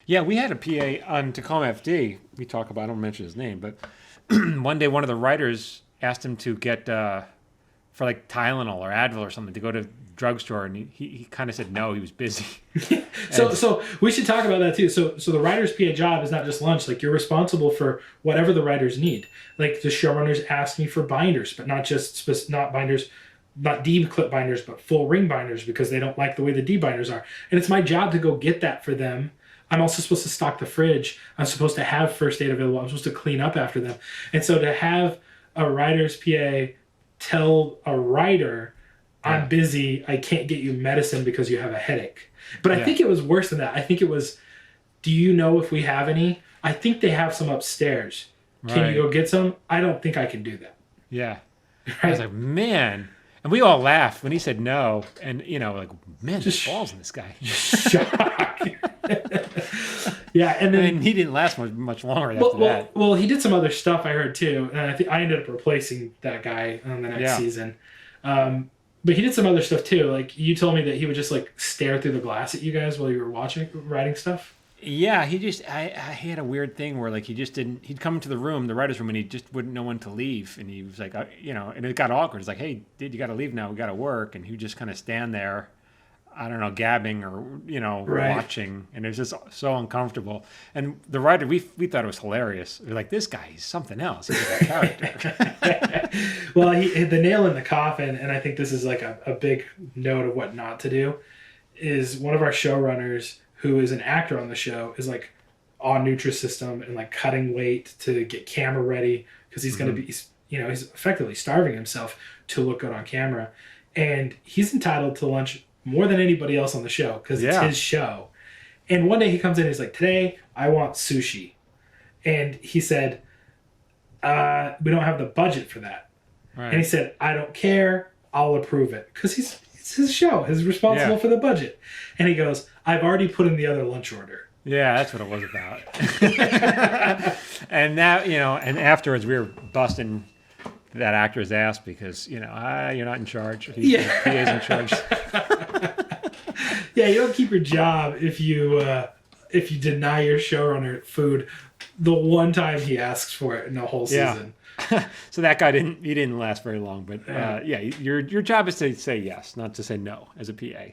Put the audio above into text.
Yeah, we had a PA on Tacoma FD. We talk about, I don't mention his name, but one day one of the writers asked him to get for like Tylenol or Advil or something to go to the drugstore, and he kind of said no, he was busy. So, And so we should talk about that too. So the writer's PA job is not just lunch. Like, you're responsible for whatever the writers need. Like, the showrunners asked me for binders, but not just not binders, not D clip binders, but full ring binders because they don't like the way the D binders are. And it's my job to go get that for them. I'm also supposed to stock the fridge. I'm supposed to have first aid available. I'm supposed to clean up after them. And so to have a writer's PA tell a writer, I'm yeah, busy, I can't get you medicine because you have a headache. But I yeah, think it was worse than that. I think it was, do you know if we have any? I think they have some upstairs. Can you right, go get some? I don't think I can do that. yeah. I was Right? like, man, and we all laughed when he said no, and like, man, there's Just balls in this guy. shock. Yeah, and I then mean, he didn't last much longer after that. well, he did some other stuff I heard too, and I think I ended up replacing that guy on the next Yeah. season. But he did some other stuff too. Like, you told me that he would just like stare through the glass at you guys while you were watching writing stuff. Yeah, he had a weird thing where like he just didn't. He'd come into the room, the writers' room, and he just wouldn't know when to leave. And he was like, and it got awkward. It's like, hey, dude, you got to leave now. We got to work. And he would just kind of stand there, I don't know, gabbing or Right. watching, and it was just so uncomfortable. And the writer, we thought it was hilarious. We are like, this guy, he's something else. He's like a character. Well, he hit the nail in the coffin, and I think this is like a big note of what not to do. Is one of our showrunners, who is an actor on the show, is like on Nutrisystem and like cutting weight to get camera ready because he's going to be, he's effectively starving himself to look good on camera. And he's entitled to lunch more than anybody else on the show because it's Yeah, his show. And one day he comes in and he's like, today I want sushi. And he said, we don't have the budget for that. And he right. said, I don't care. I'll approve it. Because it's his show. He's responsible Yeah, for the budget. And he goes, I've already put in the other lunch order. yeah, that's what it was about. And that, and afterwards we were busting that actor's ass because you're not in charge. Yeah. He is in charge. Yeah, you don't keep your job if you deny your showrunner food the one time he asks for it in the whole Yeah. season. So that guy didn't last very long, but yeah, your job is to say yes, not to say no as a PA.